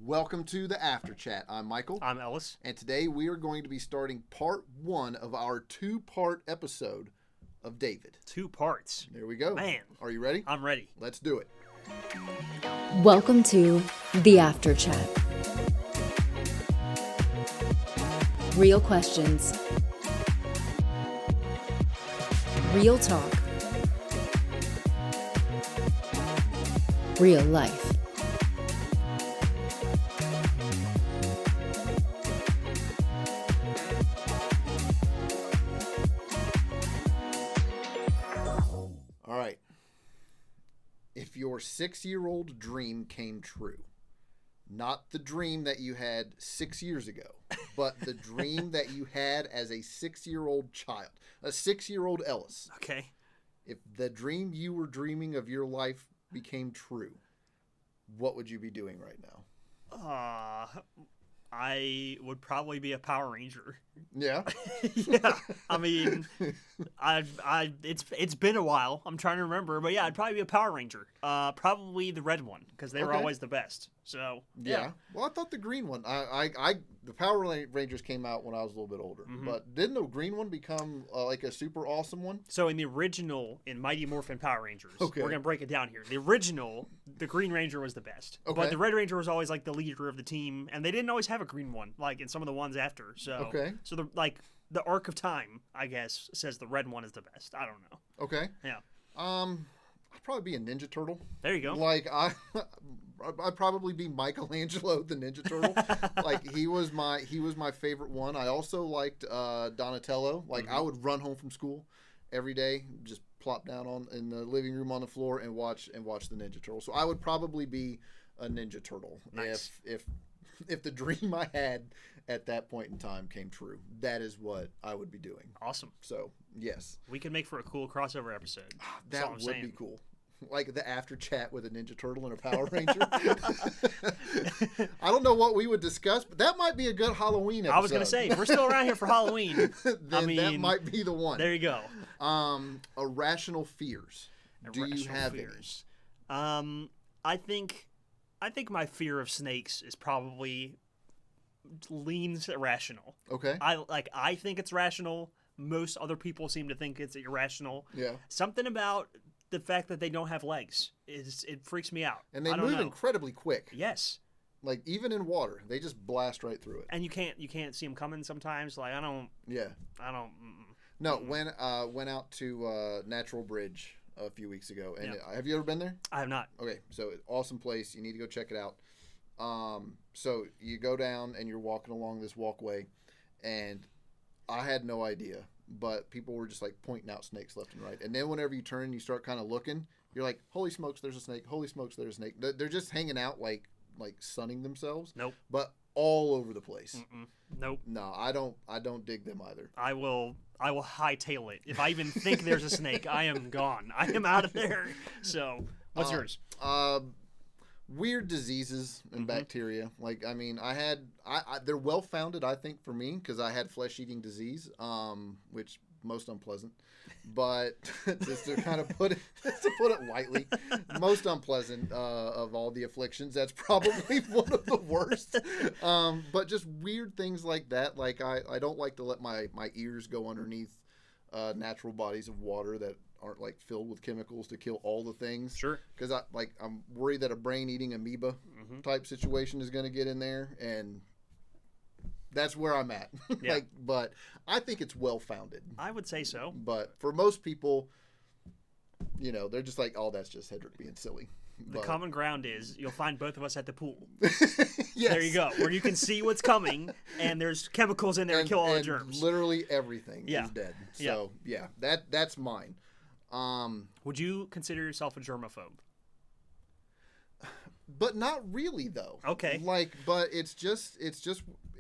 Welcome to the After Chat. I'm Michael. I'm Ellis. And today we are going to be starting part 1 of our 2-part episode of David. 2 parts. There we go. Man. Are you ready? I'm ready. Let's do it. Welcome to the After Chat. Real questions. Real talk. Real life. All right. If your 6-year-old dream came true, not the dream that you had 6 years ago, but the dream that you had as a 6-year-old child, a 6-year-old Ellis. Okay. If the dream you were dreaming of your life became true, what would you be doing right now? I would probably be a Power Ranger. Yeah. Yeah. I mean, it's been a while. I'm trying to remember, but yeah, I'd probably be a Power Ranger. Probably the red one because they were Okay. always the best. So Yeah. Well, I thought the green one. The Power Rangers came out when I was a little bit older, but didn't the green one become like a super awesome one? So in the original, in Mighty Morphin Power Rangers, Okay. we're gonna break it down here. The original, the Green Ranger was the best, Okay. but the Red Ranger was always like the leader of the team, and they didn't always have a green one, like in some of the ones after. So Okay. So the arc of time, I guess, says the red one is the best. I don't know. Okay. Yeah. I'd probably be a Ninja Turtle. There you go. Like I'd probably be Michelangelo the Ninja Turtle. Like he was my favorite one. I also liked Donatello. Like I would run home from school every day, just plop down in the living room on the floor and watch the Ninja Turtle. So I would probably be a Ninja Turtle. Nice. If the dream I had at that point in time came true. That is what I would be doing. Awesome. So yes, We could make for a cool crossover episode. That's that all I'm would saying. be cool. Like the after chat with a Ninja Turtle and a Power Ranger. I don't know what we would discuss, but that might be a good Halloween episode. I was gonna say if we're still around here for Halloween. Then that might be the one. There you go. Irrational fears. Do you Irrational have fears. I think my fear of snakes is probably leans irrational. any? Okay. I think it's rational. Most other people seem to think it's irrational. Yeah. Something about the fact that they don't have legs it freaks me out. And they I don't move know. incredibly quick. Yes. Like even in water, they just blast right through it. And you can't see them coming sometimes. Like I don't. No, when went out to Natural Bridge a few weeks ago, and have you ever been there? I have not. Okay, so awesome place. You need to go check it out. So you go down and you're walking along this walkway, and I had no idea, but people were just like pointing out snakes left and right. And then whenever you turn and you start kind of looking, you're like, holy smokes, there's a snake. Holy smokes, there's a snake. They're just hanging out like sunning themselves. Nope. But all over the place. Nope. No, I don't dig them either. I will hightail it. If I even think there's a snake, I am gone. I am out of there. So, what's yours? Weird diseases and bacteria. Like, I mean, they're well founded, I think, for me because I had flesh-eating disease, which most unpleasant. But just to kind of put it lightly, most unpleasant of all the afflictions. That's probably one of the worst. But just weird things like that. Like I don't like to let my ears go underneath natural bodies of water that aren't like filled with chemicals to kill all the things. Sure. Because I'm worried that a brain-eating amoeba type situation is going to get in there, and that's where I'm at. Yeah. But I think it's well-founded. I would say so. But for most people, they're just like, oh, that's just Hedrick being silly. The common ground is you'll find both of us at the pool. Yes. There you go. Where you can see what's coming, and there's chemicals in there to kill all the germs. Literally everything is dead. So, that's mine. Would you consider yourself a germaphobe? But not really, though. Okay. But it's just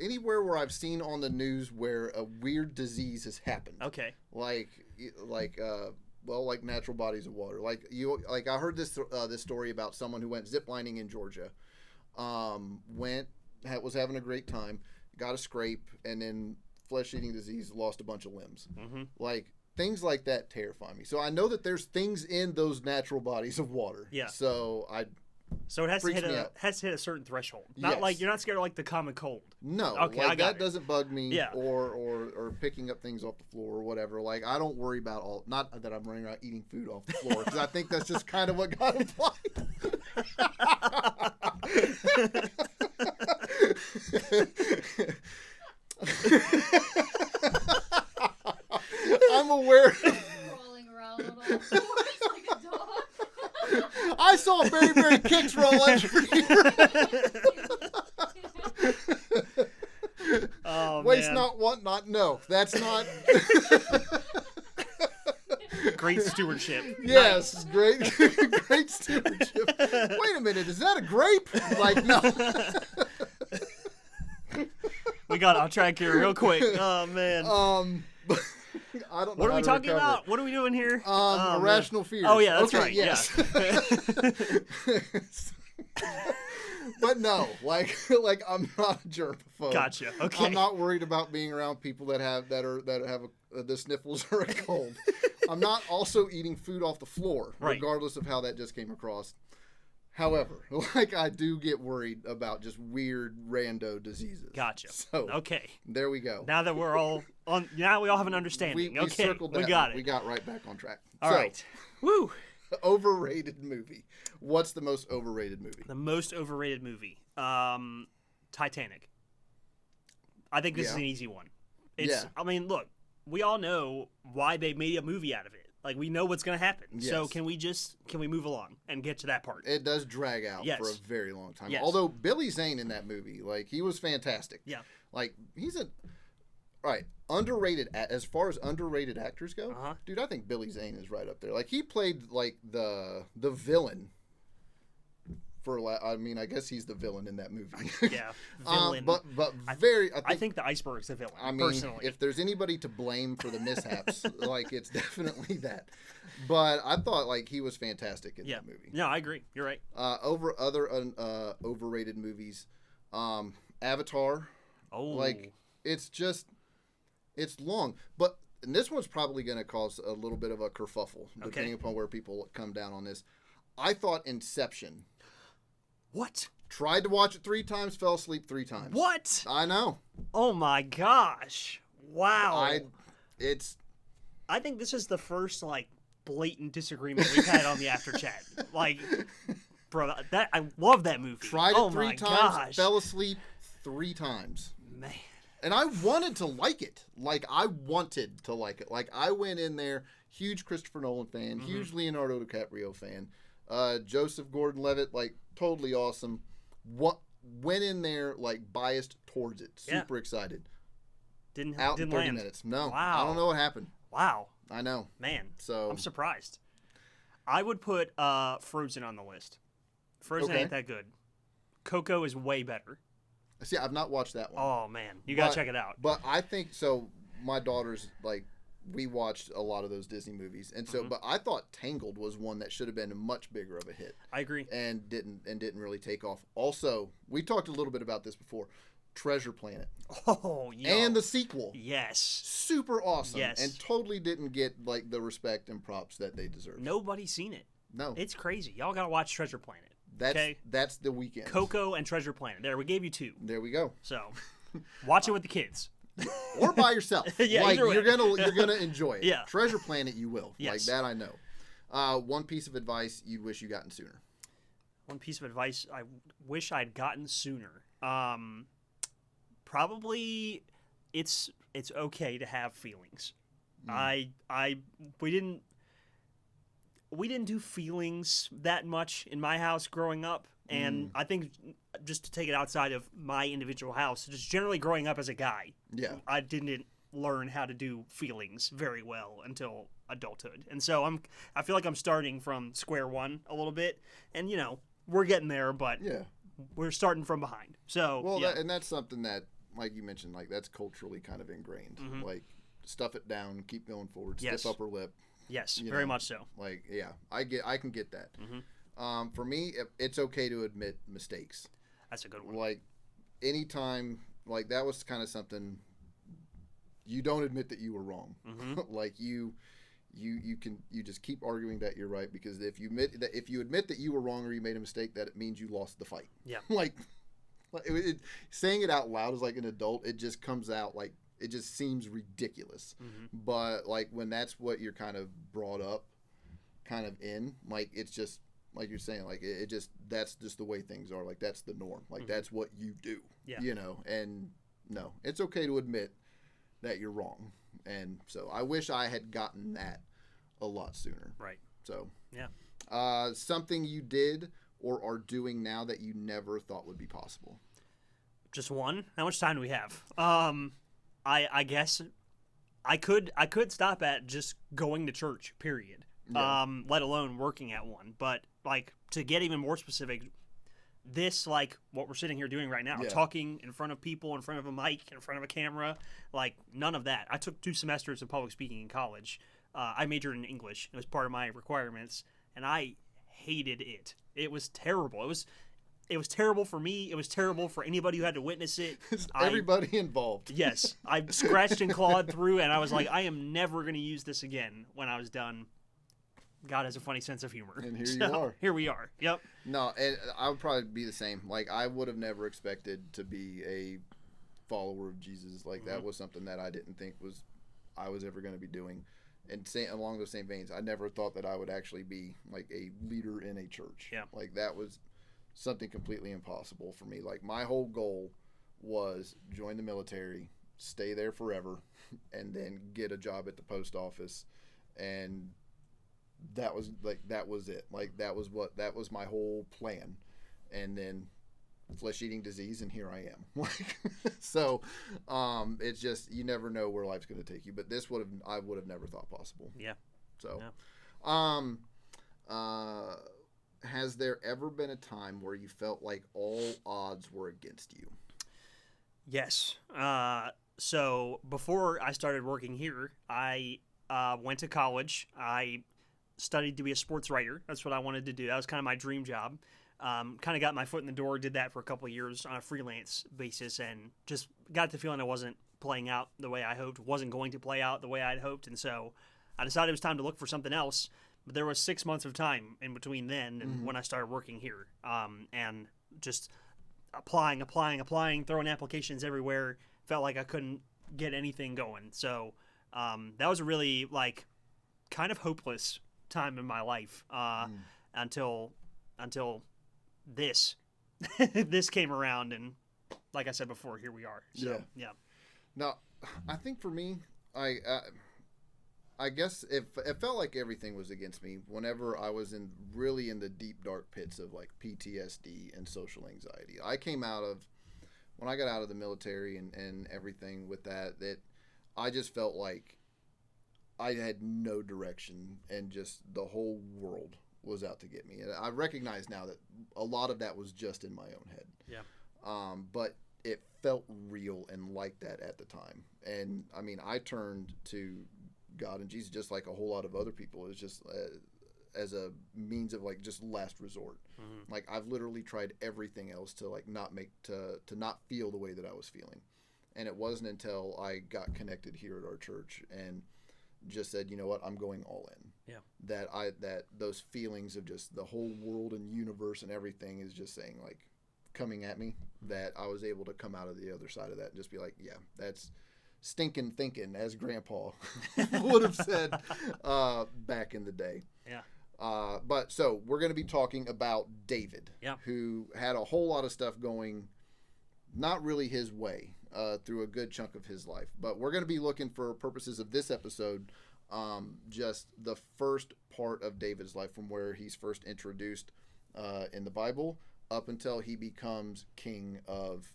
anywhere where I've seen on the news where a weird disease has happened. Okay. Like natural bodies of water. I heard this story about someone who went ziplining in Georgia. Was having a great time, got a scrape, and then flesh-eating disease, lost a bunch of limbs. Like things like that terrify me. So I know that there's things in those natural bodies of water. Yeah. So So it has to freaks hit me out. a certain threshold. Not like Yes. you're not scared of like the common cold. No, Okay, like I got that it. doesn't bug me. Yeah. Or picking up things off the floor or whatever. Like I don't worry about all. Not that I'm running around eating food off the floor because I think that's just kind of what got implied. I'm aware. Crawling around on all fours like a dog. I saw Berry Kicks roll under here. Oh, Waste man. not, want not. No, that's not. Great stewardship. Yes, great stewardship. Wait a minute, is that a grape? Like, no. We got off track here real quick. Oh man. I don't know. What are how we to talking recover. about? What are we doing here? Oh, Irrational man. fears. Oh yeah, that's Okay, right. Yes. Yeah. But no, like I'm not a germaphobe. Gotcha. Okay. I'm not worried about being around people that have the sniffles or a cold. I'm not also eating food off the floor, Right. regardless of how that just came across. However, like I do get worried about just weird rando diseases. Gotcha. So Okay. there we go. Now that we're all on, now we all have an understanding. We okay. circled that. We got one. it. We got right back on track. All right. Woo. Overrated movie. What's the most overrated movie? The most overrated movie. Titanic. I think this is Yeah. an easy one. It's. Yeah. I mean, look, we all know why they made a movie out of it. Like we know what's going to happen. So Yes. can we move along and get to that part? It does drag out Yes. for a very long time. Yes. Although Billy Zane in that movie, like he was fantastic. Yeah. Like he's underrated as far as underrated actors go. Uh-huh. Dude, I think Billy Zane is right up there. Like he played like the villain for I mean, I guess he's the villain in that movie. Yeah. Villain. But I think the iceberg's the villain. I mean, personally. if there's anybody to blame for the mishaps, like it's definitely that. But I thought like he was fantastic in that movie. No, I agree. You're right. Over other overrated movies, Avatar. Oh. Like it's long, but and this one's probably going to cause a little bit of a kerfuffle depending upon where people come down on this. I thought Inception. What? Tried to watch it 3 times, fell asleep 3 times. What? I know. Oh my gosh. Wow. I think this is the first like blatant disagreement we've had on the after chat. Like, bro, that I love that movie. tried it oh 3 my times, gosh. fell asleep 3 times. Man. And I wanted to like it. Like I wanted to like it. Like I went in there, huge Christopher Nolan fan, huge Leonardo DiCaprio fan. Joseph Gordon-Levitt, like totally awesome. Went in there like biased towards it, super excited. Didn't Out in 30 land. minutes. No, Wow. I don't know what happened. Wow. I know. Man. So I'm surprised. I would put Frozen on the list. Frozen Okay. ain't that good. Coco is way better. See, I've not watched that one. Oh man, you gotta check it out. But I think so. My daughter's like, we watched a lot of those Disney movies, and so. But I thought Tangled was one that should have been much bigger of a hit. I agree. And didn't really take off. Also, we talked a little bit about this before. Treasure Planet Oh, yo. and the sequel, Yes. super awesome, Yes. and totally didn't get like the respect and props that they deserve. Nobody's seen it. No, It's crazy. Y'all gotta watch Treasure Planet. that's okay. that's the weekend. Coco and Treasure Planet. There, we gave you 2. There we go. So, watch it with the kids. Or by yourself. Yeah, like either way. you're gonna enjoy it. Yeah. Treasure Planet, you will. Yes. Like that, I know. One piece of advice you'd wish you gotten sooner. One piece of advice I wish I'd gotten sooner. Probably, it's okay to have feelings. We didn't do feelings that much in my house growing up, and I think just to take it outside of my individual house, just generally growing up as a guy, Yeah. I didn't learn how to do feelings very well until adulthood, and so I feel like I'm starting from square one a little bit, and we're getting there, but Yeah. we're starting from behind. So Well, yeah. and that's something that, like you mentioned, like that's culturally kind of ingrained. Like stuff it down, keep going forward, Yes. stiff upper lip. Yes, you very know. much so. Like, yeah, I can get that. For me, it's okay to admit mistakes. That's a good one. Like, anytime, like that was kind of something you don't admit that you were wrong. Like you you just keep arguing that you're right, because if you admit that you were wrong or you made a mistake, that it means you lost the fight. Yeah. Saying it out loud as like an adult, it just comes out like it just seems ridiculous. But like when that's what you're kind of brought up, kind of in, like it's just like you're saying, like it just that's just the way things are. Like that's the norm. Like that's what you do. Yeah. And no, it's okay to admit that you're wrong. And so I wish I had gotten that a lot sooner. Right. So yeah. Something you did or are doing now that you never thought would be possible. Just one? How much time do we have? I guess I could stop at just going to church, period. Yeah. Let alone working at one. But like to get even more specific, this like what we're sitting here doing right now, talking in front of people, in front of a mic, in front of a camera, like none of that. I took 2 semesters of public speaking in college. I majored in English. It was part of my requirements, and I hated it. It was terrible. It was terrible for me. It was terrible for anybody who had to witness it. Everybody involved. Yes. I scratched and clawed through, and I was like, I am never going to use this again when I was done. God has a funny sense of humor. And here you are. Here we are. Yep. No, and I would probably be the same. Like, I would have never expected to be a follower of Jesus. Like, that was something that I didn't think I was ever going to be doing. And along those same veins, I never thought that I would actually be, like, a leader in a church. Yeah. Like, that was something completely impossible for me. Like, my whole goal was join the military, stay there forever, and then get a job at the post office. And that was it. Like, that was my whole plan. And then flesh-eating disease, and here I am. Like, so it's just, you never know where life's going to take you. But I would have never thought possible. Yeah. So, yeah. Has there ever been a time where you felt like all odds were against you? Yes. So before I started working here, I went to college. I studied to be a sports writer. That's what I wanted to do. That was kind of my dream job. Kind of got my foot in the door, did that for a couple of years on a freelance basis, and just got the feeling I wasn't playing out the way I hoped, wasn't going to play out the way I'd hoped. And so I decided it was time to look for something else. But there was 6 months of time in between then and when I started working here, and just applying, throwing applications everywhere. Felt like I couldn't get anything going. So that was a really like kind of hopeless time in my life until this this came around, and like I said before, here we are. So, yeah. Now, I think for me, I guess it felt like everything was against me whenever I was really in the deep dark pits of like PTSD and social anxiety. When I got out of the military and everything with that I just felt like I had no direction and just the whole world was out to get me. And I recognize now that a lot of that was just in my own head. Yeah. But it felt real and like that at the time. And I mean, I turned to God and Jesus just like a whole lot of other people. It's just as a means of like just last resort. Like I've literally tried everything else to like not feel the way that I was feeling. And it wasn't until I got connected here at our church and just said, you know what, I'm going all in. Yeah. That those feelings of just the whole world and universe and everything is just saying like coming at me, that I was able to come out of the other side of that and just be like, yeah, that's stinking thinking, as Grandpa would have said back in the day. Yeah. But so we're going to be talking about David, who had a whole lot of stuff going, not really his way, through a good chunk of his life. But we're going to be looking for purposes of this episode, just the first part of David's life from where he's first introduced in the Bible up until he becomes king of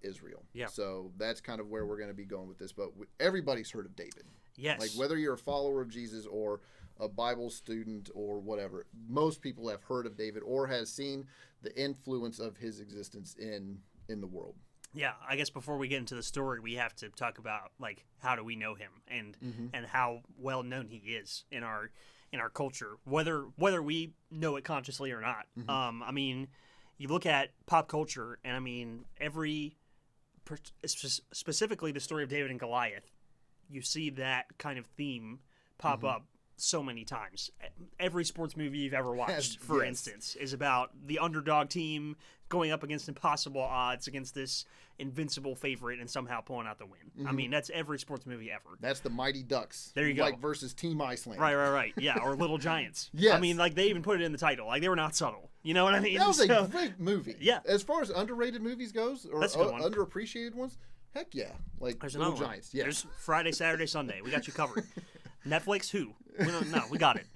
Israel. Yeah. So that's kind of where we're going to be going with this. But everybody's heard of David. Yes. Like whether you're a follower of Jesus or a Bible student or whatever, most people have heard of David or has seen the influence of his existence in the world. Yeah, I guess before we get into the story, we have to talk about like how do we know him and how well known he is in our culture, whether we know it consciously or not. I mean, you look at pop culture, and I mean specifically the story of David and Goliath. You see that kind of theme pop up so many times. Every sports movie you've ever watched, for Yes. instance, is about the underdog team going up against impossible odds against this invincible favorite and somehow pulling out the win. I mean, that's every sports movie ever. That's the Mighty Ducks. There you go. Like versus Team Iceland. Right. Yeah, or Little Giants. Yes. I mean, like, they even put it in the title. Like, they were not subtle. You know what I mean? That was So- a great movie. Yeah. As far as underrated movies goes, or That's a good one. underappreciated ones, heck yeah. Like There's Little another one. Giants. Yeah. There's Friday, Saturday, Sunday. We got you covered. Netflix? Who? We don't know. We got it.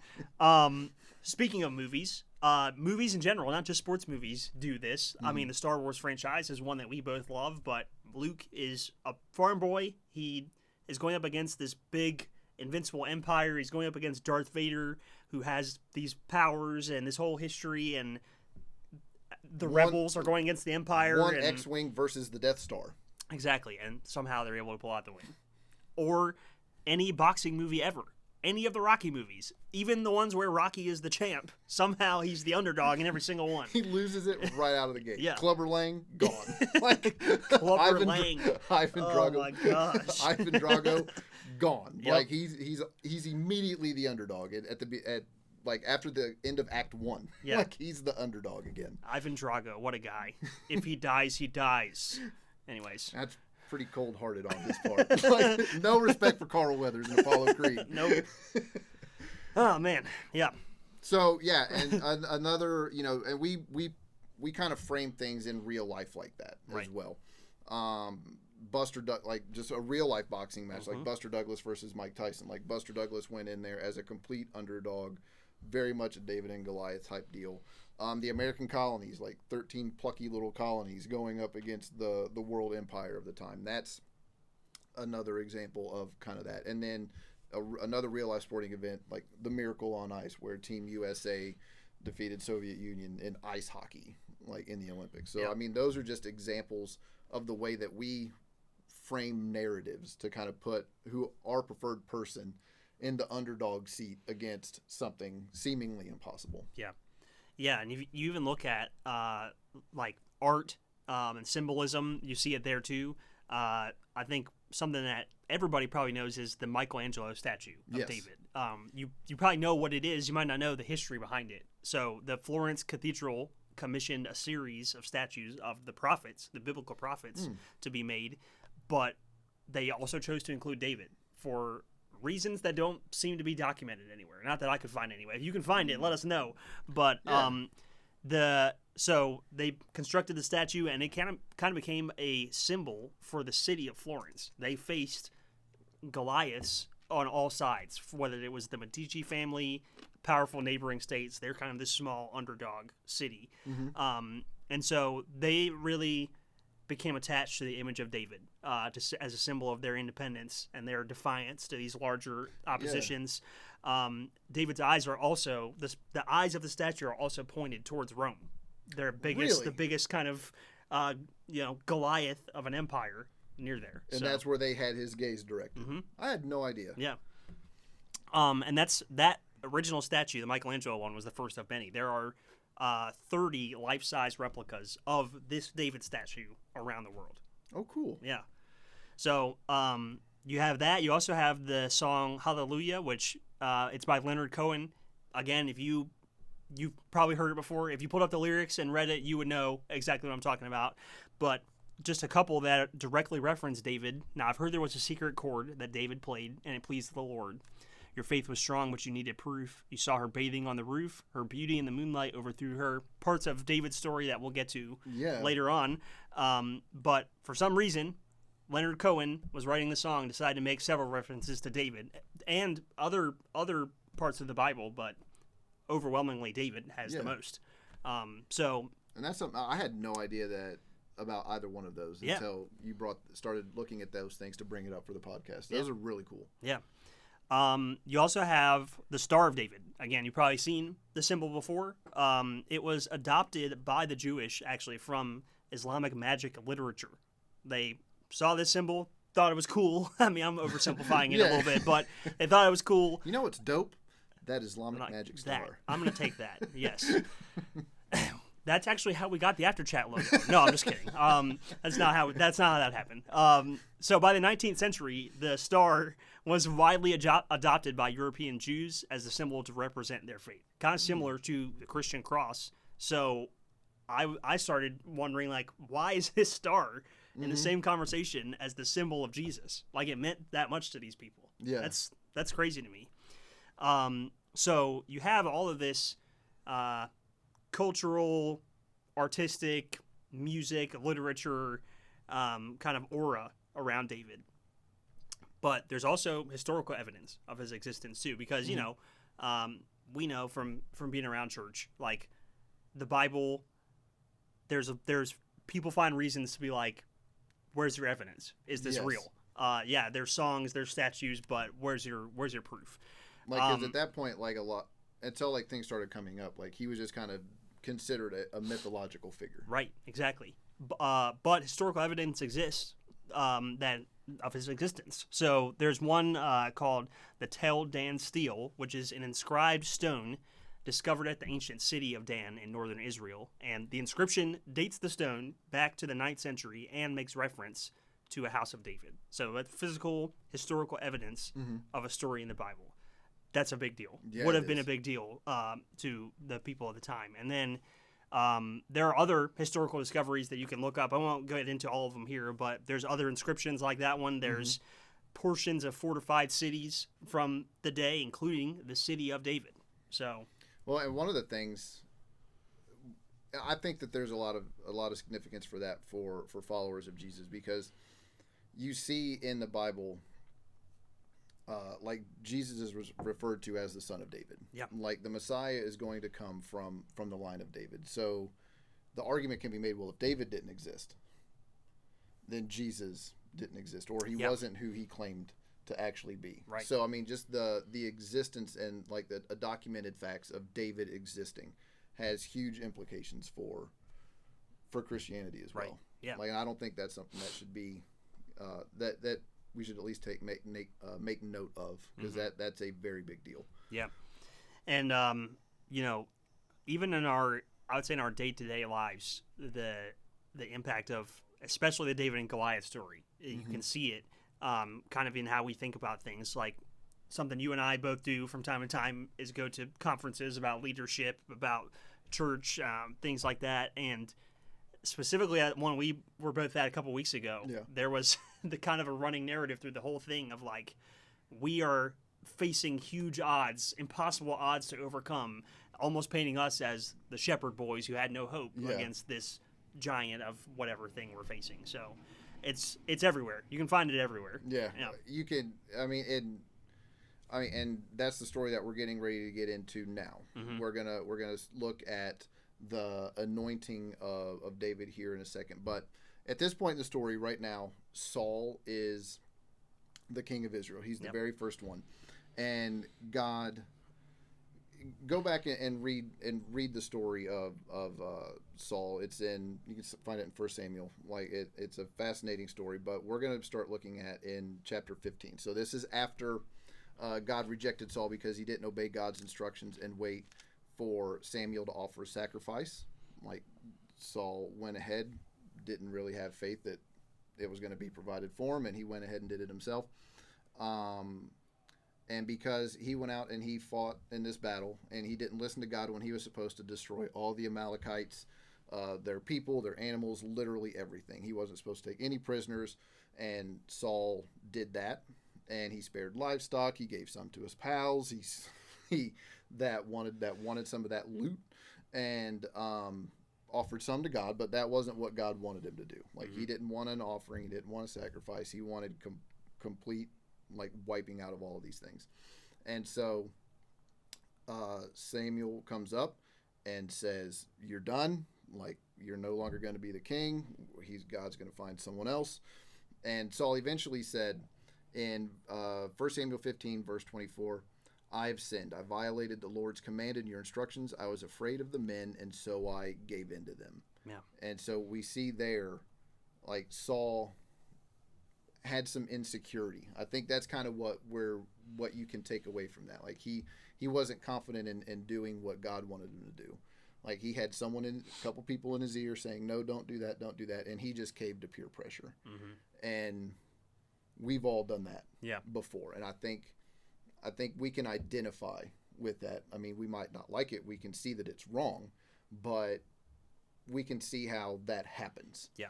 Speaking of movies, movies in general, not just sports movies, do this. I mean, the Star Wars franchise is one that we both love, but Luke is a farm boy. He is going up against this big, invincible empire. He's going up against Darth Vader, who has these powers and this whole history, and the rebels are going against the empire. One and, X-Wing versus the Death Star. Exactly, and somehow they're able to pull out the win. Or any boxing movie ever. Any of the Rocky movies. Even the ones where Rocky is the champ. Somehow he's the underdog in every single one. He loses it right out of the gate. Yeah. Clubber Lang, gone. Like Clubber Lang. Ivan Oh Drago. my gosh. Ivan Drago, gone. Yep. Like he's immediately the underdog at after the end of Act 1. Yeah. Like he's the underdog again. Ivan Drago, what a guy. If he dies, he dies. Anyways. That's pretty cold-hearted on his part. Like, no respect for Carl Weathers and Apollo Creed. Nope. Oh, man. Yeah. So yeah, and another, and we kind of frame things in real life like that Right. as well. Buster like just a real life boxing match, like Buster Douglas versus Mike Tyson. Like Buster Douglas went in there as a complete underdog, very much a David and Goliath type deal. The American colonies, like 13 plucky little colonies going up against the world empire of the time. That's another example of kind of that. And then another real life sporting event, like the Miracle on Ice, where Team USA defeated Soviet Union in ice hockey, like in the Olympics. So, Yeah. I mean, those are just examples of the way that we frame narratives to kind of put our preferred person in the underdog seat against something seemingly impossible. Yeah, and if you even look at like art and symbolism, you see it there too. I think something that everybody probably knows is the Michelangelo statue of Yes. David. You probably know what it is. You might not know the history behind it. So the Florence Cathedral commissioned a series of statues of the prophets, the biblical prophets, to be made, but they also chose to include David for reasons that don't seem to be documented anywhere. Not that I could find anyway. If you can find it, let us know. But so they constructed the statue, and it kind of became a symbol for the city of Florence. They faced Goliaths on all sides, whether it was the Medici family, powerful neighboring states. They're kind of this small underdog city, and so they really became attached to the image of David as a symbol of their independence and their defiance to these larger oppositions. David's eyes are also the eyes of the statue are also pointed towards Rome. Their biggest, Really? the biggest kind of Goliath of an empire near there. And So, that's where they had his gaze directed. I had no idea. yeah. And that original statue, the Michelangelo one, was the first of many. There are 30 life-size replicas of this David statue around the world. Oh, cool. Yeah. So you have that. You also have the song Hallelujah, which it's by Leonard Cohen. Again, if you've probably heard it before. If you pulled up the lyrics and read it, you would know exactly what I'm talking about. But just a couple that directly reference David. Now, I've heard there was a secret chord that David played, and it pleased the Lord. Your faith was strong, but you needed proof. You saw her bathing on the roof. Her beauty in the moonlight overthrew her. Parts of David's story that we'll get to later on. But for some reason, Leonard Cohen was writing the song, decided to make several references to David and other parts of the Bible, but overwhelmingly David has the most. And that's something I had no idea about either one of those until you started looking at those things to bring it up for the podcast. Those are really cool. Yeah. You also have the Star of David. Again, you've probably seen the symbol before. It was adopted by the Jewish, actually, from Islamic magic literature. They saw this symbol, thought it was cool. I mean, I'm oversimplifying it a little bit, but they thought it was cool. You know what's dope? That Islamic magic star. I'm going to take that, yes. That's actually how we got the After Chat logo. No, I'm just kidding. That's not how that happened. So by the 19th century, the star was widely adopted by European Jews as a symbol to represent their faith, kind of similar to the Christian cross. So I started wondering, like, why is this star in the same conversation as the symbol of Jesus? Like, it meant that much to these people. Yeah. That's crazy to me. So you have all of this cultural, artistic, music, literature kind of aura around David. But there's also historical evidence of his existence too, because you know, we know from being around church, like the Bible, there's people find reasons to be like, where's your evidence? Is this real? Yeah, there's songs, there's statues, but where's your proof? Like, 'cause at that point, like, a lot, until like things started coming up, like he was just kind of considered a mythological figure. Right, exactly. But historical evidence exists that of his existence. So there's one called the Tel Dan Stele, which is an inscribed stone discovered at the ancient city of Dan in northern Israel. And the inscription dates the stone back to the 9th century and makes reference to a house of David. So that's physical, historical evidence of a story in the Bible. That's a big deal. Yeah, Would have been a big deal to the people at the time. And then there are other historical discoveries that you can look up. I won't get into all of them here, but there's other inscriptions like that one. There's portions of fortified cities from the day, including the city of David. So, well, and one of the things, I think that there's a lot of significance for that for followers of Jesus, because you see in the Bible, like Jesus is referred to as the son of David. Yeah. Like the Messiah is going to come from the line of David. So the argument can be made, well, if David didn't exist, then Jesus didn't exist, or he wasn't who he claimed to actually be. Right. So I mean, just the existence and like the documented facts of David existing has huge implications for Christianity as well. Right. Yeah. Like, I don't think that's something that should be that we should at least make note of, because that's a very big deal. Yeah. And you know, even in I would say in our day-to-day lives, the impact of especially the David and Goliath story, you can see it kind of in how we think about things. Like, something you and I both do from time to time is go to conferences about leadership, about church, things like that. And specifically at one we were both at a couple weeks ago, there was the kind of a running narrative through the whole thing of like, we are facing huge odds, impossible odds to overcome, almost painting us as the shepherd boys who had no hope against this giant of whatever thing we're facing. So it's everywhere. You can find it everywhere. Yeah. You can. I mean, and that's the story that we're getting ready to get into now. We're gonna look at the anointing of David here in a second. But at this point in the story right now, Saul is the king of Israel. He's the very first one. And God, go back and read the story of Saul. You can find it in 1 Samuel. Like, it's a fascinating story, but we're going to start looking at in chapter 15. So this is after God rejected Saul because he didn't obey God's instructions and wait for Samuel to offer a sacrifice. Like, Saul went ahead, didn't really have faith that it was going to be provided for him, and he went ahead and did it himself. And because he went out and he fought in this battle, and he didn't listen to God when he was supposed to destroy all the Amalekites, their people, their animals, literally everything. He wasn't supposed to take any prisoners, and Saul did that. And he spared livestock. He gave some to his pals. He wanted some of that loot, and offered some to God, but that wasn't what God wanted him to do. Like, he didn't want an offering. He didn't want a sacrifice. He wanted complete, like, wiping out of all of these things. And so Samuel comes up and says, you're done. Like, you're no longer going to be the king. God's going to find someone else. And Saul eventually said in 1 Samuel 15, verse 24, I have sinned. I violated the Lord's command and your instructions. I was afraid of the men, and so I gave in to them. Yeah. And so we see there, like, Saul had some insecurity. I think that's kind of what you can take away from that. Like, he wasn't confident in doing what God wanted him to do. Like he had a couple people in his ear saying, no, don't do that, and he just caved to peer pressure. And we've all done that before, and I think we can identify with that. I mean, we might not like it. We can see that it's wrong, but we can see how that happens. Yeah.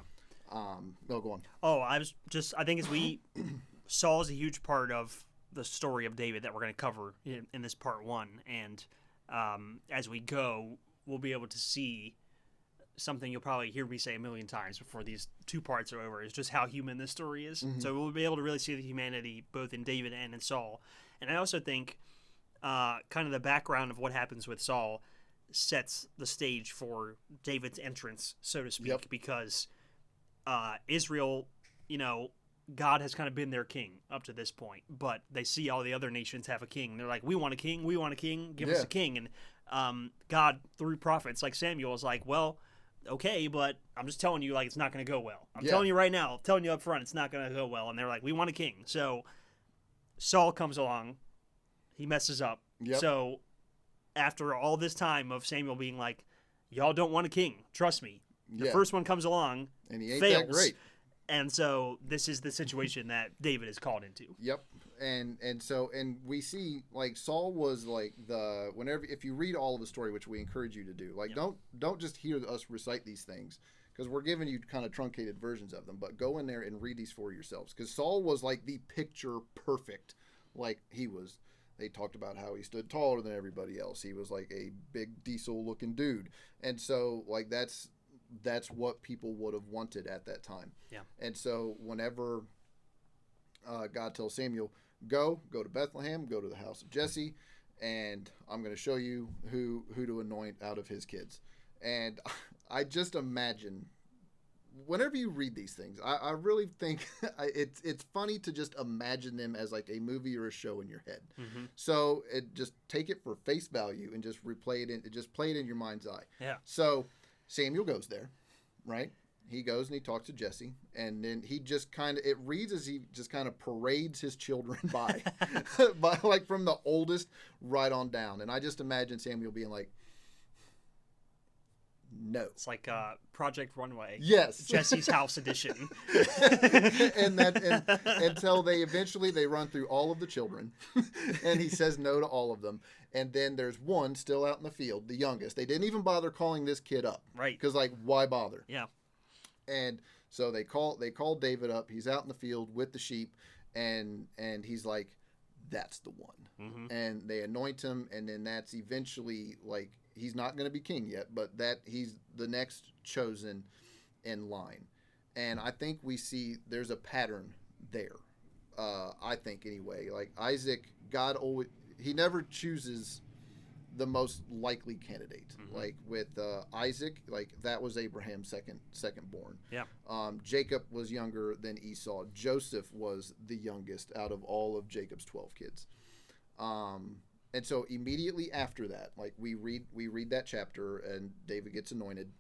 No, go on. Oh, I think as we Saul is a huge part of the story of David that we're going to cover in this part 1, and as we go, we'll be able to see something you'll probably hear me say a million times before these 2 parts are over, is just how human this story is. So we'll be able to really see the humanity both in David and in Saul. And I also think kind of the background of what happens with Saul sets the stage for David's entrance, so to speak, because Israel, God has kind of been their king up to this point, but they see all the other nations have a king. They're like, we want a king, give us a king. And God, through prophets like Samuel, is like, well, okay, but I'm just telling you, like, it's not going to go well. I'm telling you right now, telling you up front, it's not going to go well. And they're like, we want a king. So Saul comes along, he messes up. So after all this time of Samuel being like, y'all don't want a king, trust me. The first one comes along, and he ain't fails. that great. And so this is the situation that David is called into. Yep. And we see, like, Saul was like if you read all of the story, which we encourage you to do, like, don't just hear us recite these things, because we're giving you kind of truncated versions of them, but go in there and read these for yourselves, because Saul was like the picture perfect. Like, they talked about how he stood taller than everybody else. He was like a big diesel looking dude. And so, like, that's what people would have wanted at that time. Yeah. And so whenever God tells Samuel, go to Bethlehem, go to the house of Jesse, and I'm going to show you who to anoint out of his kids. And I just imagine, whenever you read these things, I really think it's funny to just imagine them as like a movie or a show in your head. So just take it for face value and just play it in your mind's eye. Yeah. So Samuel goes there, right? He goes and he talks to Jesse, and then he just it reads as he just kind of parades his children by, like from the oldest right on down. And I just imagine Samuel being like, no. It's like Project Runway. Yes. Jesse's House edition. and until they run through all of the children, and he says no to all of them. And then there's one still out in the field, the youngest. They didn't even bother calling this kid up. Right. Because, like, why bother? Yeah. And so they call David up. He's out in the field with the sheep, and he's like, that's the one. And they anoint him, and then that's eventually, like, he's not going to be king yet, but that he's the next chosen in line. And I think we see there's a pattern there. I think anyway, like Isaac, God always, he never chooses the most likely candidate. Like with Isaac, like that was Abraham's second born. Yeah. Jacob was younger than Esau. Joseph was the youngest out of all of Jacob's 12 kids. And so immediately after that, like we read that chapter, and David gets anointed.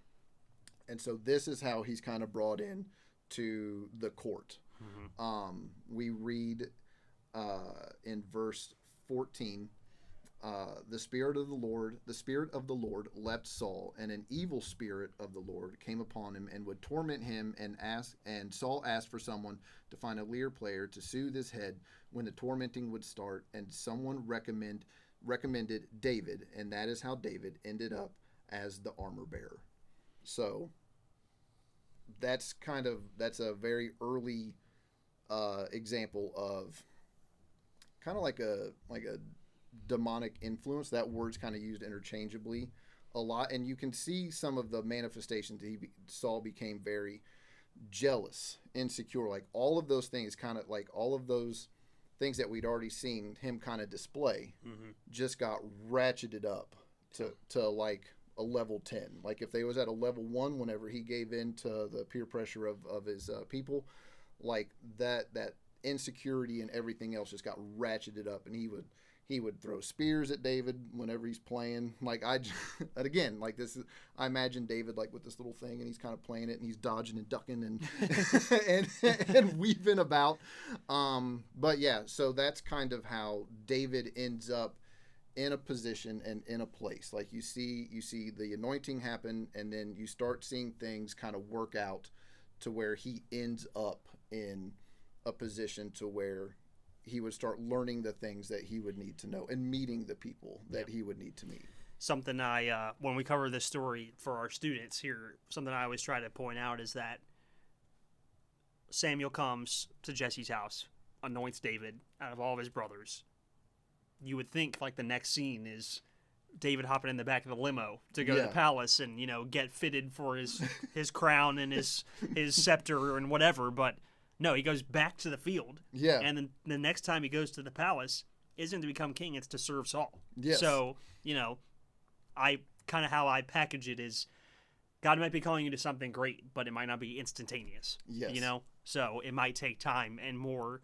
And so this is how he's kind of brought in to the court. We read in verse 14, the spirit of the Lord left Saul, and an evil spirit of the Lord came upon him and would torment him, and Saul asked for someone to find a lyre player to soothe his head when the tormenting would start, and someone recommended David, and that is how David ended up as the armor bearer. So that's a very early example of kind of like a demonic influence. That word's kind of used interchangeably a lot, and you can see some of the manifestations. Saul became very jealous, insecure, like all of those things, kind of like all of those things that we'd already seen him kind of display, just got ratcheted up to like a level 10. Like if they was at a level 1 whenever he gave in to the peer pressure of his people, like that insecurity and everything else just got ratcheted up, and he would throw spears at David whenever he's playing. Like again, like this is, I imagine David like with this little thing, and he's kind of playing it, and he's dodging and ducking and and weaving about. But yeah, so that's kind of how David ends up in a position and in a place. Like you see the anointing happen, and then you start seeing things kind of work out to where he ends up in a position to where he would start learning the things that he would need to know and meeting the people that he would need to meet. Something when we cover this story for our students here, something I always try to point out is that Samuel comes to Jesse's house, anoints David out of all of his brothers. You would think like the next scene is David hopping in the back of the limo to go to the palace and, get fitted for his crown and his scepter and whatever. But no, he goes back to the field. Yeah. And then the next time he goes to the palace isn't to become king, it's to serve Saul. Yes. So, I kind of how I package it is God might be calling you to something great, but it might not be instantaneous. Yes. So it might take time and more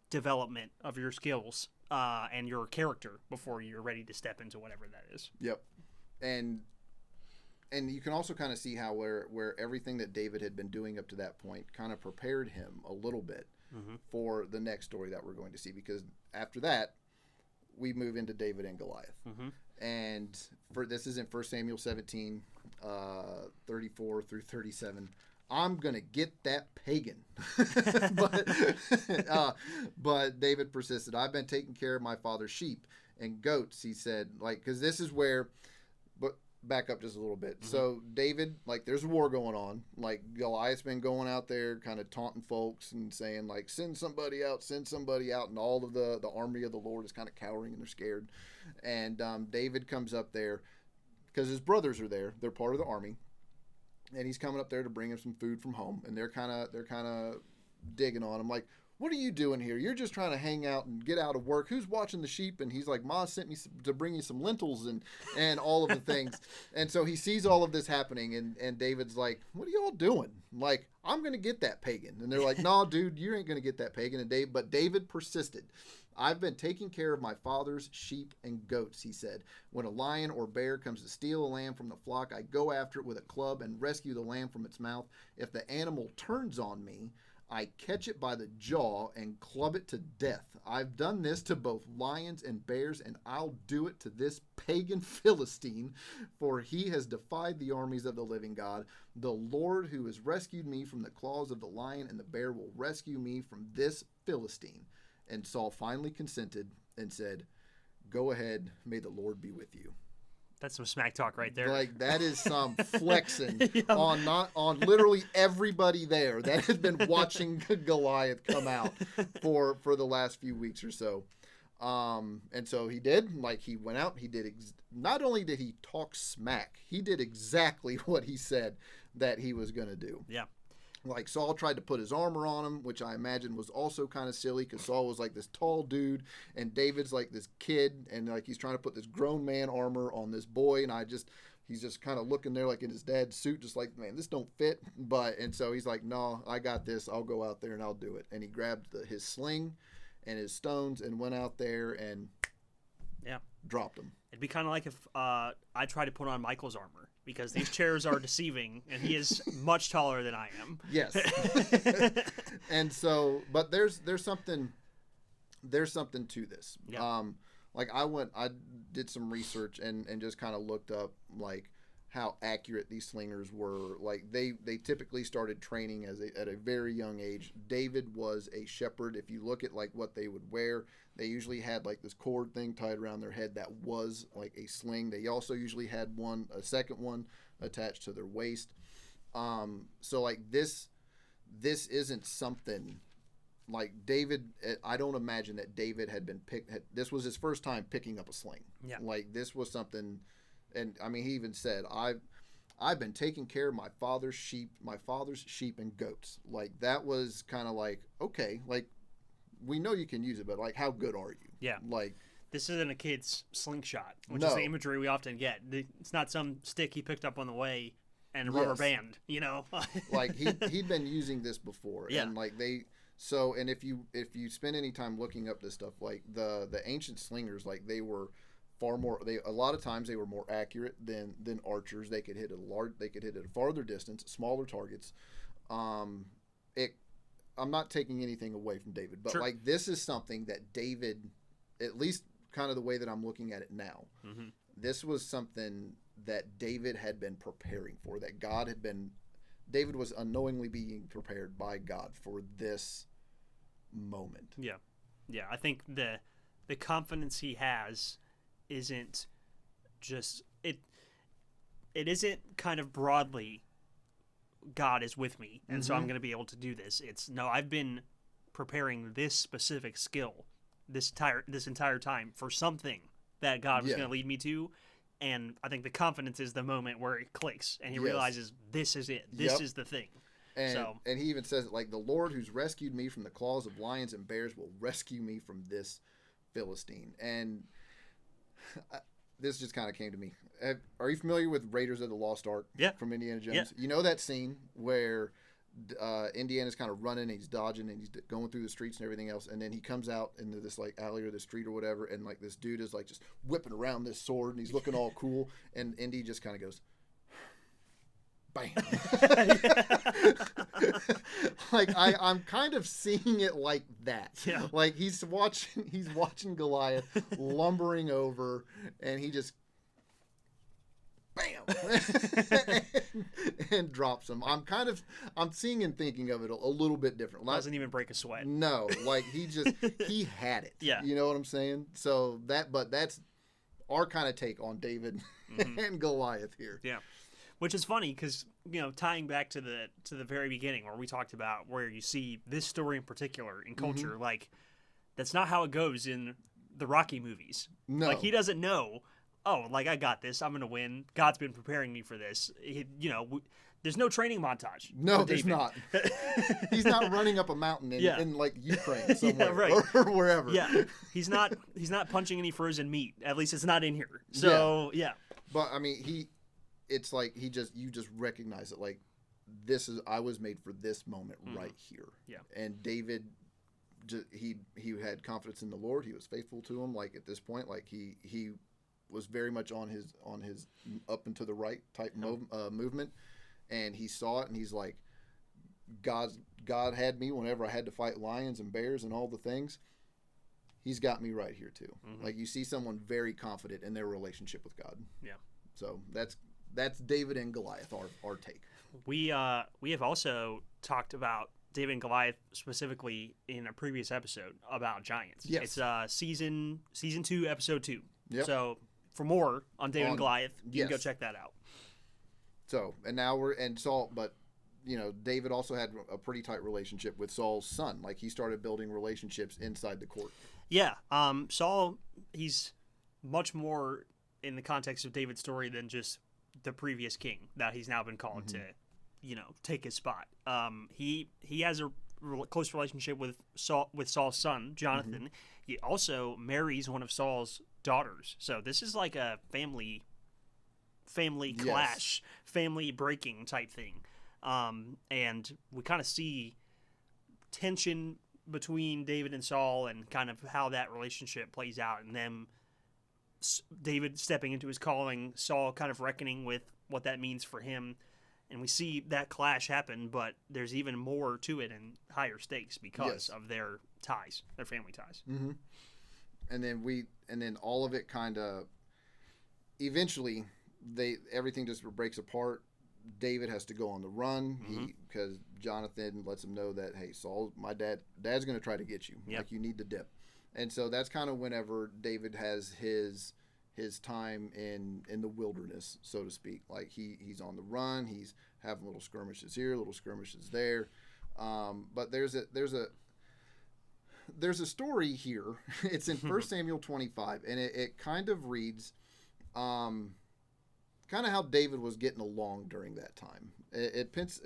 development of your skills and your character before you're ready to step into whatever that is. Yep. And you can also kind of see how where everything that David had been doing up to that point kind of prepared him a little bit for the next story that we're going to see, because after that we move into David and Goliath. And this is in 1 Samuel 17, 34 through 37. I'm going to get that pagan. But David persisted. I've been taking care of my father's sheep and goats, he said, because this is where, but back up just a little bit. So David, there's a war going on. Goliath's been going out there kind of taunting folks and saying, send somebody out. And all of the army of the Lord is kind of cowering and they're scared. And David comes up there because his brothers are there. They're part of the army. And he's coming up there to bring him some food from home, and they're kind of digging on him, like, "What are you doing here? You're just trying to hang out and get out of work. Who's watching the sheep?" And he's like, "Ma sent me to bring you some lentils and all of the things." And so he sees all of this happening, and David's like, "What are y'all doing? I'm gonna get that pagan." And they're like, "No, dude, you ain't gonna get that pagan." But David persisted. "I've been taking care of my father's sheep and goats," he said. "When a lion or bear comes to steal a lamb from the flock, I go after it with a club and rescue the lamb from its mouth. If the animal turns on me, I catch it by the jaw and club it to death. I've done this to both lions and bears, and I'll do it to this pagan Philistine, for he has defied the armies of the living God. The Lord who has rescued me from the claws of the lion and the bear will rescue me from this Philistine." And Saul finally consented and said, "Go ahead, may the Lord be with you." That's some smack talk right there. That is some flexing on literally everybody there that has been watching Goliath come out for the last few weeks or so. And so he did. He went out. He did. Not only did he talk smack, he did exactly what he said that he was going to do. Yeah. Saul tried to put his armor on him, which I imagine was also kind of silly because Saul was this tall dude and David's this kid, and he's trying to put this grown man armor on this boy, and he's just kind of looking there in his dad's suit, just man, this don't fit. And so he's like, "No, I got this. I'll go out there and I'll do it." And he grabbed his sling and his stones and went out there and dropped them. It'd be kind of like if I tried to put on Michael's armor, because these chairs are deceiving, and he is much taller than I am. Yes. And so, but there's something to this. Yeah. I did some research and just kind of looked up how accurate these slingers were. They typically started training at a very young age. David was a shepherd. If you look at what they would wear, they usually had this cord thing tied around their head that was a sling. They also usually had a second one attached to their waist. So this isn't something David. I don't imagine that David had been this was his first time picking up a sling. Yeah. This was something. And I mean, he even said, I've been taking care of my father's sheep and goats. That was kind of okay, we know you can use it, but how good are you? Yeah. This isn't a kid's slingshot, which No. is the imagery we often get. It's not some stick he picked up on the way and a rubber band, he'd been using this before. Yeah. And and if you spend any time looking up this stuff, the ancient slingers, they were far more. A lot of times they were more accurate than archers. They could hit at a farther distance, smaller targets. I'm not taking anything away from David, but Sure. This is something that David, at least kind of the way that I'm looking at it now. Mm-hmm. This was something that David had been preparing for, that David was unknowingly being prepared by God for this moment. Yeah. Yeah. I think the confidence he has isn't just it isn't kind of broadly God is with me and so I'm going to be able to do this. It's no, I've been preparing this specific skill this entire time for something that God was going to lead me to. And I think the confidence is the moment where it clicks and he realizes this is it. This is the thing. And he even says it like, the Lord who's rescued me from the claws of lions and bears will rescue me from this Philistine. And this just kind of came to me. Are you familiar with Raiders of the Lost Ark? Yeah. From Indiana Jones? Yeah. You know that scene where Indiana's kind of running and he's dodging and he's going through the streets and everything else, and then he comes out into this like alley or the street or whatever, and like this dude is like just whipping around this sword and he's looking all cool, and Indy just kind of goes, bam. Like I'm kind of seeing it like that. Yeah. Like he's watching Goliath lumbering over, and he just bam and drops him. I'm seeing and thinking of it a little bit different. Doesn't even break a sweat. No, like he had it. Yeah. You know what I'm saying? So that's our kind of take on David and Goliath here. Yeah. Which is funny because, tying back to the very beginning where we talked about where you see this story in particular in culture, like that's not how it goes in the Rocky movies. No. Like he doesn't know, I got this. I'm going to win. God's been preparing me for this. There's no training montage. No, there's not. He's not running up a mountain in like Ukraine somewhere or wherever. Yeah. He's not punching any frozen meat. At least it's not in here. So, yeah. But I mean, it's like you just recognize it, like I was made for this moment right here. Yeah. And David, he had confidence in the Lord. He was faithful to him. Like at this point, like he was very much on his up and to the right type movement, and he saw it, and he's like, God had me whenever I had to fight lions and bears and all the things. He's got me right here too. Like you see someone very confident in their relationship with God. Yeah. So that's David and Goliath, our take. We have also talked about David and Goliath specifically in a previous episode about giants. Yes. It's season 2, episode 2. Yep. So for more on David and Goliath, you can go check that out. So, and now Saul, but David also had a pretty tight relationship with Saul's son. Like he started building relationships inside the court. Yeah. Saul, he's much more in the context of David's story than just the previous king that he's now been called to, take his spot. He has a close relationship with Saul's son, Jonathan. He also marries one of Saul's daughters. So this is like a family clash, family breaking type thing. And we kind of see tension between David and Saul and kind of how that relationship plays out, and them David stepping into his calling, Saul kind of reckoning with what that means for him. And we see that clash happen, but there's even more to it and higher stakes because of their ties, their family ties. Mm-hmm. And then all of it kind of eventually everything just breaks apart. David has to go on the run because Jonathan lets him know that, hey, Saul, my dad's going to try to get you. Yep. Like you need to dip. And so that's kind of whenever David has his time in the wilderness, so to speak. Like he's on the run, he's having little skirmishes here, little skirmishes there. But there's a story here. It's in 1 Samuel 25, and it kind of reads kind of how David was getting along during that time. It paints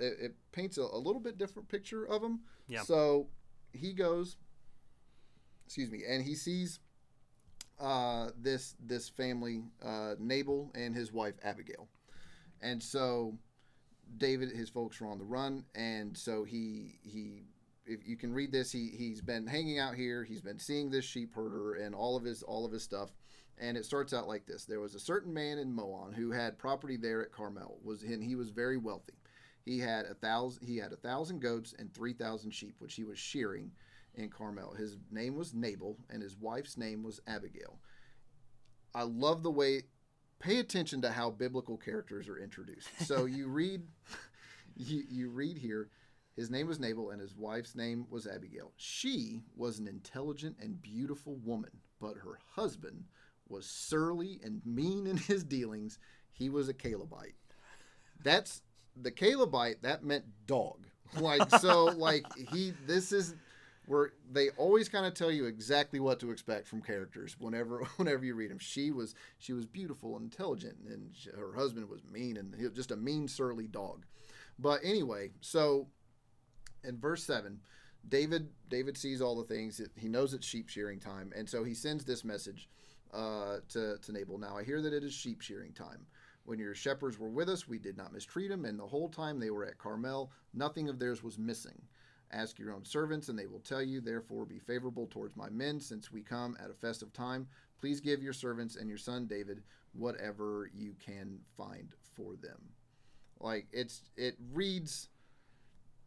a little bit different picture of him. Yeah. So he goes, and he sees this family, Nabal and his wife Abigail. And so David, his folks were on the run, and so he if you can read this, he's been hanging out here, he's been seeing this sheep herder and all of his stuff. And it starts out like this. There was a certain man in Moan who had property there at Carmel, and he was very wealthy. He had 1,000 goats and 3,000 sheep, which he was shearing in Carmel. His name was Nabal, and his wife's name was Abigail. I love the way. Pay attention to how biblical characters are introduced. So you read, you read here. His name was Nabal, and his wife's name was Abigail. She was an intelligent and beautiful woman, but her husband was surly and mean in his dealings. He was a Calebite. That's the Calebite. That meant dog. This is where they always kind of tell you exactly what to expect from characters whenever you read them. She was beautiful and intelligent, and her husband was mean and he was just a mean, surly dog. But anyway, so in verse 7, David sees all the things. He knows it's sheep shearing time, and so he sends this message to Nabal. Now I hear that it is sheep shearing time. When your shepherds were with us, we did not mistreat them, and the whole time they were at Carmel, nothing of theirs was missing. Ask your own servants, and they will tell you. Therefore, be favorable towards my men, since we come at a festive time. Please give your servants and your son David whatever you can find for them. It reads.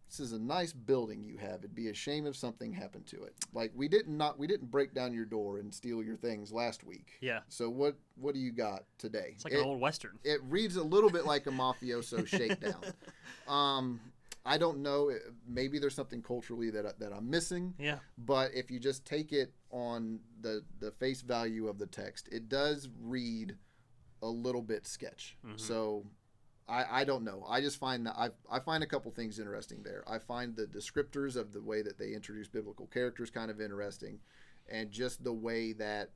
This is a nice building you have. It'd be a shame if something happened to it. We didn't break down your door and steal your things last week. Yeah. So what do you got today? It's like an old Western. It reads a little bit like a mafioso shakedown. I don't know. Maybe there's something culturally that I'm missing. Yeah. But if you just take it on the face value of the text, it does read a little bit sketch. Mm-hmm. So I don't know. I just find that I find a couple things interesting there. I find the descriptors of the way that they introduce biblical characters kind of interesting, and just the way that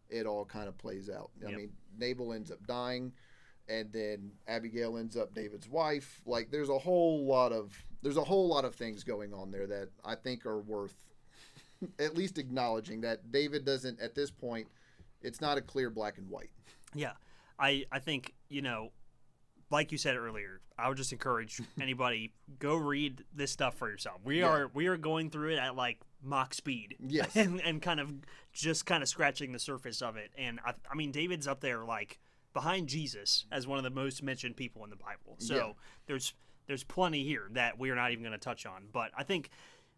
it all kind of plays out. Yep. I mean, Nabal ends up dying, and then Abigail ends up David's wife. There's a whole lot of things going on there that I think are worth at least acknowledging, that David doesn't, at this point, it's not a clear black and white. Yeah. I think, like you said earlier, I would just encourage anybody, go read this stuff for yourself. We are going through it at Mach speed. Yes. and kind of scratching the surface of it. And I mean, David's up there behind Jesus as one of the most mentioned people in the Bible. So there's plenty here that we're not even going to touch on. But I think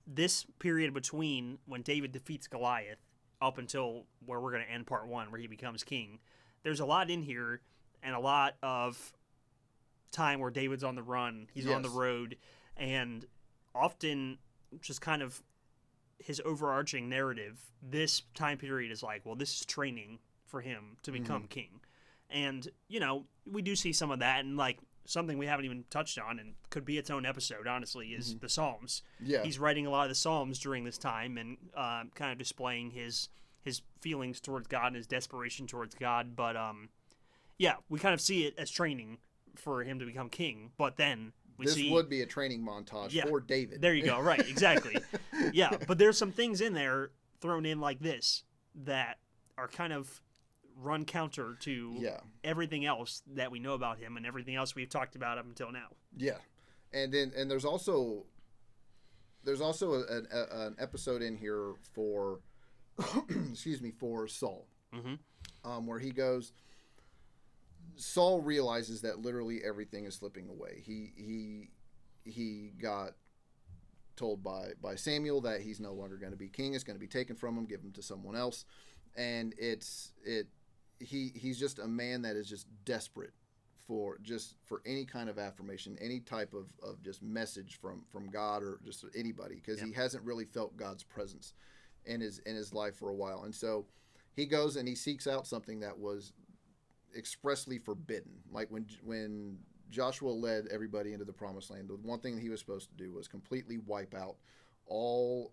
this period between when David defeats Goliath up until where we're going to end part 1, where he becomes king, there's a lot in here, and a lot of time where David's on the run, he's on the road, and often just kind of his overarching narrative, this time period is this is training for him to become king. And, we do see some of that, and something we haven't even touched on, and could be its own episode, honestly, is the Psalms. Yeah. He's writing a lot of the Psalms during this time, and kind of displaying his feelings towards God and his desperation towards God. But, we kind of see it as training for him to become king, but then this would be a training montage for David. There you go. Right. Exactly. Yeah. But there's some things in there thrown in like this that are kind of run counter to everything else that we know about him and everything else we've talked about up until now. Yeah. And there's also an episode in here for, for Saul, where he goes, Saul realizes that literally everything is slipping away. He got told by Samuel that he's no longer going to be king. It's going to be taken from him, given to someone else, and he's just a man that is just desperate for any kind of affirmation, any type of just message from God or just anybody, because he hasn't really felt God's presence in his life for a while, and so he goes and he seeks out something that was expressly forbidden. When Joshua led everybody into the promised land, the one thing that he was supposed to do was completely wipe out all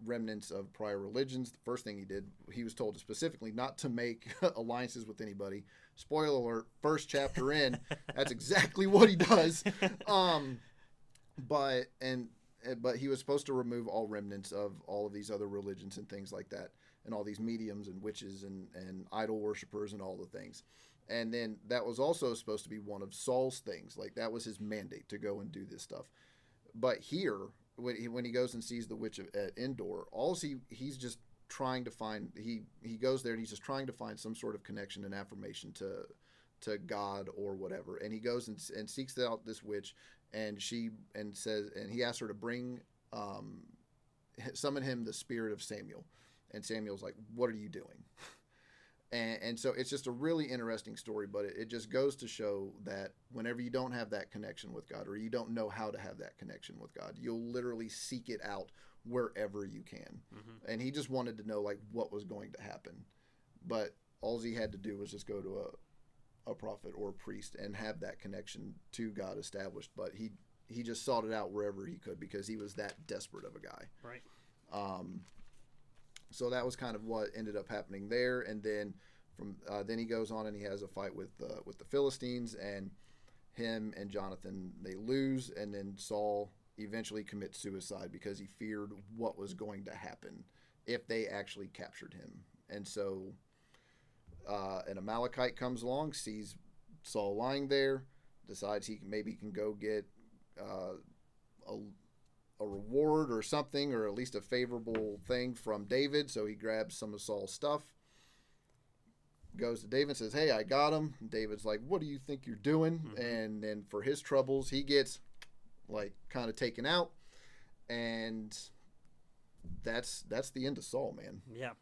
remnants of prior religions. The first thing he did, he was told specifically not to make alliances with anybody. Spoiler alert, first chapter in, that's exactly what he does. But he was supposed to remove all remnants of all of these other religions and things like that, and all these mediums and witches and idol worshipers and all the things. And then that was also supposed to be one of Saul's things. That was his mandate, to go and do this stuff. But here, when he goes and sees the witch at Endor, he's just trying to find, he goes there and he's just trying to find some sort of connection and affirmation to God or whatever. And he goes and seeks out this witch, and he asks her to bring, summon him the spirit of Samuel. And Samuel's like, "What are you doing?" And so it's just a really interesting story, but it just goes to show that whenever you don't have that connection with God, or you don't know how to have that connection with God, you'll literally seek it out wherever you can. Mm-hmm. And he just wanted to know like what was going to happen. But all he had to do was just go to a prophet or a priest and have that connection to God established. But he just sought it out wherever he could because he was that desperate of a guy. Right. So that was kind of what ended up happening there, and then then he goes on and he has a fight with the Philistines, and him and Jonathan, they lose, and then Saul eventually commits suicide because he feared what was going to happen if they actually captured him. And so an Amalekite comes along, sees Saul lying there, decides he can go get a reward or something, or at least a favorable thing from David. So he grabs some of Saul's stuff, goes to David and says, "Hey, I got him." And David's like, "What do you think you're doing?" Mm-hmm. And then for his troubles, he gets like kind of taken out, and that's the end of Saul, man. Yeah.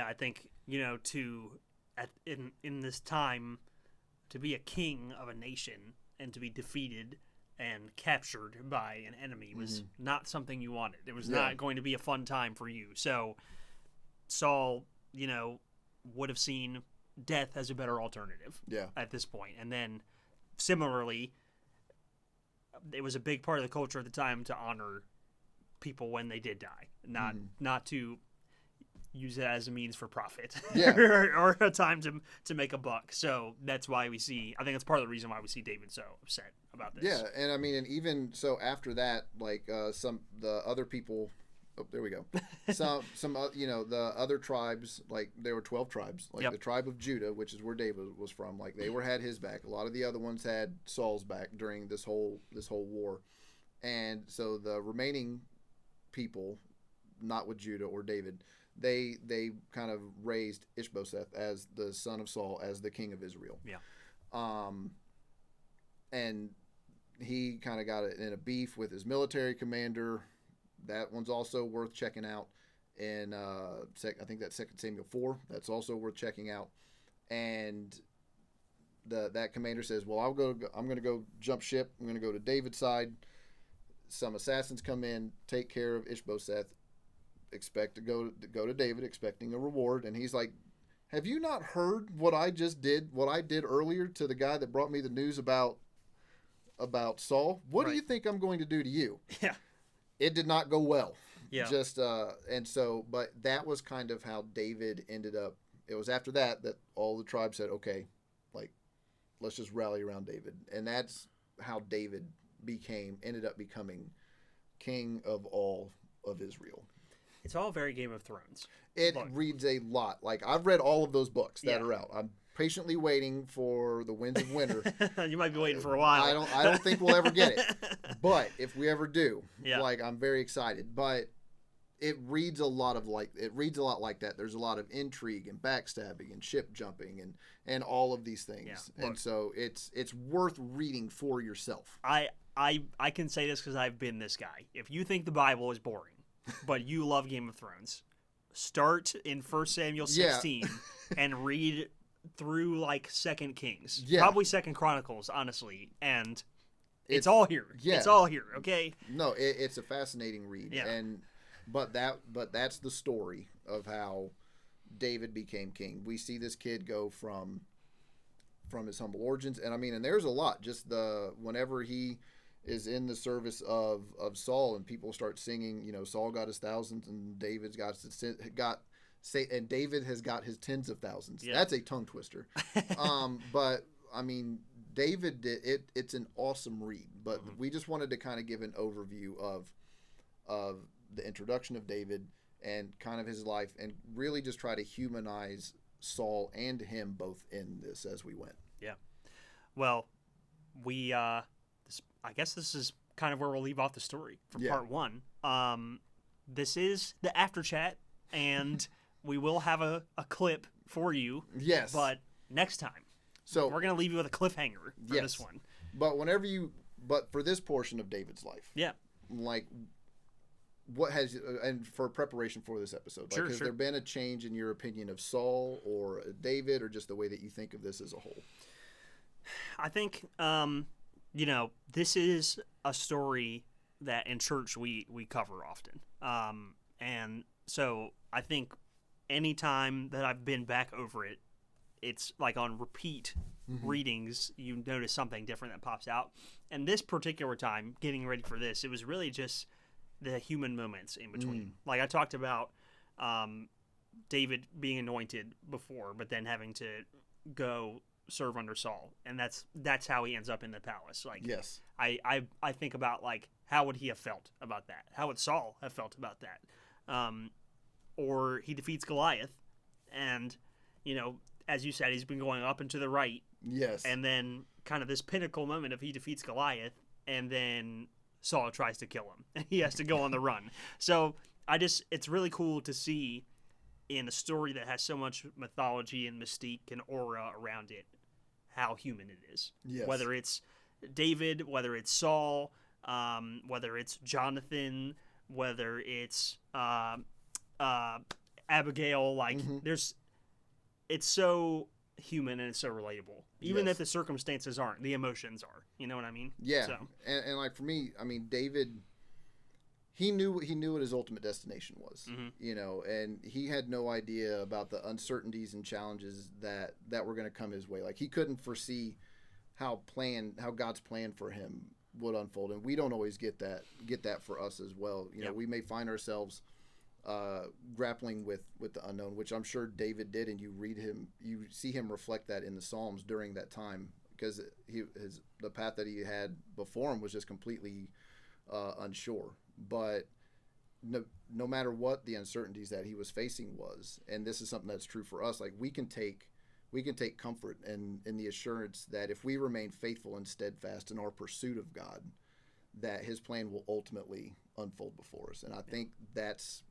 I think in this time, to be a king of a nation and to be defeated and captured by an enemy was not something you wanted. It was not going to be a fun time for you. So Saul, would have seen death as a better alternative at this point. And then similarly, it was a big part of the culture at the time to honor people when they did die, not to use it as a means for profit or a time to make a buck. So that's why I think that's part of the reason why we see David so upset about this. Yeah, and I mean, and even so after that, like the other people, there we go. some the other tribes, like there were 12 tribes, like the tribe of Judah, which is where David was from, like they had his back. A lot of the other ones had Saul's back during this whole war. And so the remaining people, not with Judah or David, they kind of raised Ishbosheth as the son of Saul as the king of Israel. Yeah. And he kind of got in a beef with his military commander. That one's also worth checking out. And I think that's 2 Samuel 4. That's also worth checking out. And that commander says, "Well, I'm going to go jump ship. I'm going to go to David's side." Some assassins come in, take care of Ishbosheth, expect to go to David, expecting a reward, and he's like, "Have you not heard what I just did? What I did earlier to the guy that brought me the news about Saul? What do you think I'm going to do to you?" Yeah, it did not go well. Yeah, and so, but that was kind of how David ended up. It was after that all the tribes said, "Okay, like let's just rally around David," and that's how David ended up becoming king of all of Israel. It's all very Game of Thrones. It reads a lot. Like, I've read all of those books that are out. I'm patiently waiting for the Winds of Winter. You might be waiting for a while. I don't think we'll ever get it. But if we ever do, I'm very excited. But it reads a lot like that. There's a lot of intrigue and backstabbing and ship jumping and all of these things. Yeah, and so it's worth reading for yourself. I can say this because I've been this guy. If you think the Bible is boring, but you love Game of Thrones, start in 1 Samuel 16 and read through like 2 Kings, probably 2 Chronicles, honestly, and it's all here. Yeah. It's all here. Okay. No, it's a fascinating read, but that's the story of how David became king. We see this kid go from his humble origins, and I mean, and there's a lot. Just whenever he is in the service of Saul, and people start singing, Saul got his thousands, and David has got his tens of thousands. Yeah. That's a tongue twister. But I mean, David did it. It's an awesome read. But we just wanted to kind of give an overview of the introduction of David and kind of his life, and really just try to humanize Saul and him both in this as we went. Yeah. Well, we I guess this is kind of where we'll leave off the story for part 1. This is the after chat, and we will have a clip for you. Yes. But next time. So we're going to leave you with a cliffhanger for this one. But but for this portion of David's life. Yeah. Like, what has and for preparation for this episode, like, Sure, has sure. there been a change in your opinion of Saul or David, or just the way that you think of this as a whole? I think, this is a story that in church we cover often. And so I think anytime that I've been back over it, it's like on repeat readings, you notice something different that pops out. And this particular time, getting ready for this, it was really just the human moments in between. Like I talked about David being anointed before, but then having to go serve under Saul, and that's how he ends up in the palace. Like, Yes. I think about, like, how would he have felt about that? How would Saul have felt about that? Or he defeats Goliath, and as you said, he's been going up and to the right, Yes. and then kind of this pinnacle moment of he defeats Goliath, and then Saul tries to kill him, and he has to go on the run. So it's really cool to see in a story that has so much mythology and mystique and aura around it, how human it is. Yes. Whether it's David, whether it's Saul, whether it's Jonathan, whether it's Abigail, like it's so human and it's so relatable. Even Yes. if the circumstances aren't, the emotions are. You know what I mean? Yeah. So, And like for me, I mean, David, he knew what his ultimate destination was, and he had no idea about the uncertainties and challenges that were going to come his way. Like, he couldn't foresee how God's plan for him would unfold, and we don't always get that for us as well. We may find ourselves grappling with the unknown, which I'm sure David did, and you see him reflect that in the Psalms during that time, because the path that he had before him was just completely unsure. But no matter what the uncertainties that he was facing was, and this is something that's true for us, like we can take comfort in the assurance that if we remain faithful and steadfast in our pursuit of God, that his plan will ultimately unfold before us. And I think that's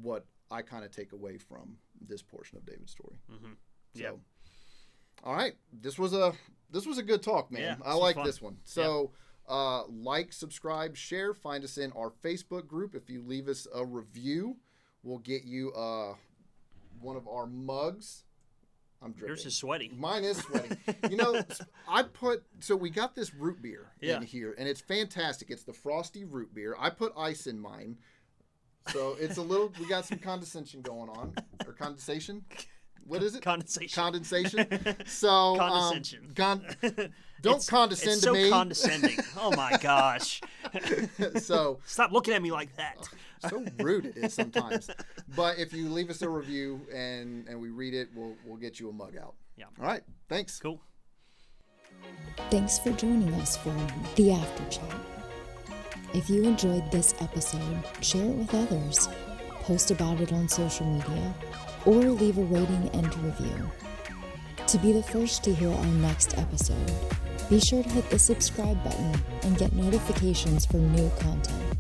what I kind of take away from this portion of David's story. So, all right, this was a good talk, man. Yeah, I this was like fun. this one. So, like, subscribe, share, find us in our Facebook group. If you leave us a review, we'll get you one of our mugs. I'm dripping. yours is sweaty. Mine is sweaty. So we got this root beer in here, and it's fantastic. It's the Frosty root beer. I put ice in mine. So it's we got some condensation going on. Or condensation? What is it? Condensation. Condensation. So, Condescension. Don't condescend it's to so me. condescending. Oh my gosh. So Stop looking at me like that. so rude it is sometimes. But if you leave us a review and we read it, we'll get you a mug out. Yeah. All right. Thanks. Cool. Thanks for joining us for The After Chat. If you enjoyed this episode, share it with others, post about it on social media, or leave a rating and review. To be the first to hear our next episode, be sure to hit the subscribe button and get notifications for new content.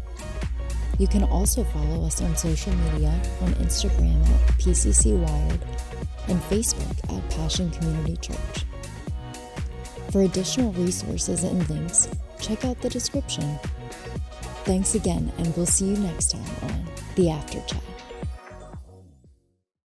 You can also follow us on social media on Instagram at PCC Wired and Facebook at Passion Community Church. For additional resources and links, check out the description. Thanks again, and we'll see you next time on The After Chat.